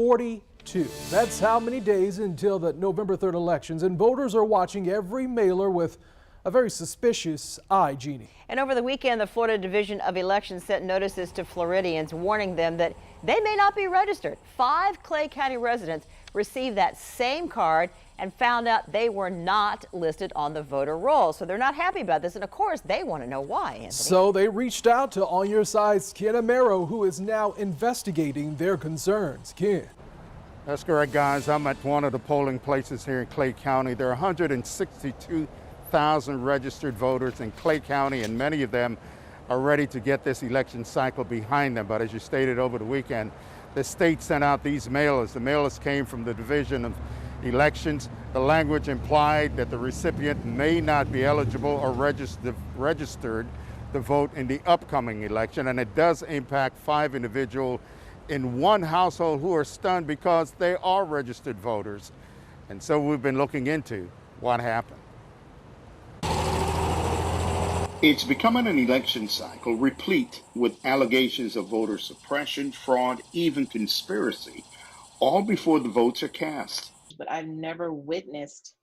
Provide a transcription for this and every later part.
42. That's how many days until the November 3rd elections, and voters are watching every mailer with a very suspicious eye, Jeannie. And over the weekend, the Florida Division of Elections sent notices to Floridians warning them that they may not be registered. 5 Clay County residents received that same card and found out they were not listed on the voter roll. So they're not happy about this, and of course they want to know why, Anthony. So they reached out to On Your Side's Ken Amaro, who is now investigating their concerns. Ken. That's correct, guys. I'm at one of the polling places here in Clay County. There are 162,000 registered voters in Clay County, and many of them are ready to get this election cycle behind them. But as you stated over the weekend, the state sent out these mailers. The mailers came from the Division of Elections. The language implied that the recipient may not be eligible or registered to vote in the upcoming election, and it does impact 5 individuals in one household who are stunned because they are registered voters. And so we've been looking into what happened. It's becoming an election cycle replete with allegations of voter suppression, fraud, even conspiracy, all before the votes are cast. But I've never witnessed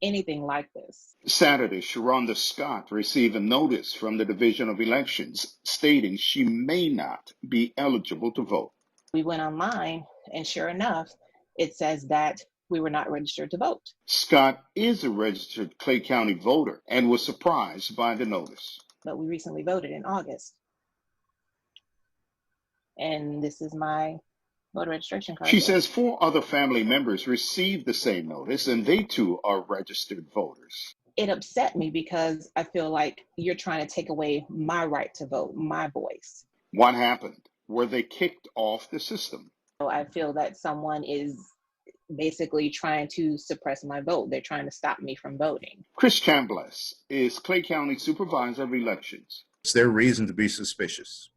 anything like this. Saturday, Sharonda Scott received a notice from the Division of Elections stating she may not be eligible to vote. We went online, and sure enough, it says that we were not registered to vote. Scott is a registered Clay County voter and was surprised by the notice. But we recently voted in August. And this is my voter registration card. She says 4 other family members received the same notice, and they too are registered voters. It upset me because I feel like you're trying to take away my right to vote, my voice. What happened? Were they kicked off the system? So I feel that someone is basically trying to suppress my vote. They're trying to stop me from voting. Chris Chambliss is Clay County Supervisor of Elections. Is there reason to be suspicious?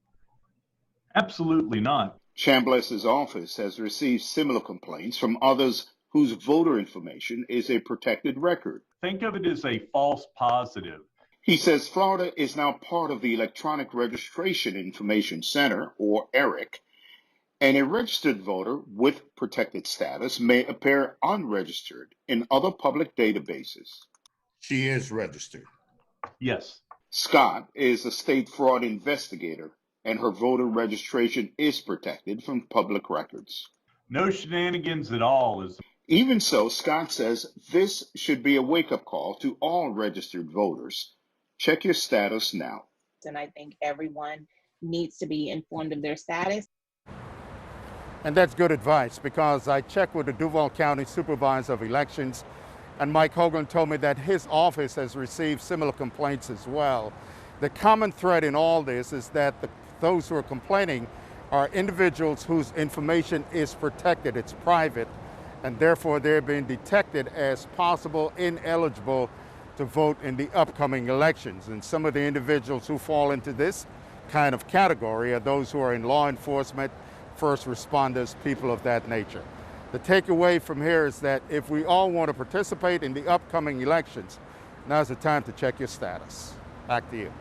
Absolutely not. Chambliss's office has received similar complaints from others whose voter information is a protected record. Think of it as a false positive. He says Florida is now part of the Electronic Registration Information Center, or ERIC, and a registered voter with protected status may appear unregistered in other public databases. She is registered. Yes. Scott is a state fraud investigator, and her voter registration is protected from public records. No shenanigans at all. Even so, Scott says this should be a wake-up call to all registered voters. Check your status now. And I think everyone needs to be informed of their status. And that's good advice, because I checked with the Duval County Supervisor of Elections, and Mike Hogan told me that his office has received similar complaints as well. The common thread in all this is that those who are complaining are individuals whose information is protected, it's private, and therefore they're being detected as possible ineligible to vote in the upcoming elections. And some of the individuals who fall into this kind of category are those who are in law enforcement, first responders, people of that nature. The takeaway from here is that if we all want to participate in the upcoming elections, now's the time to check your status. Back to you.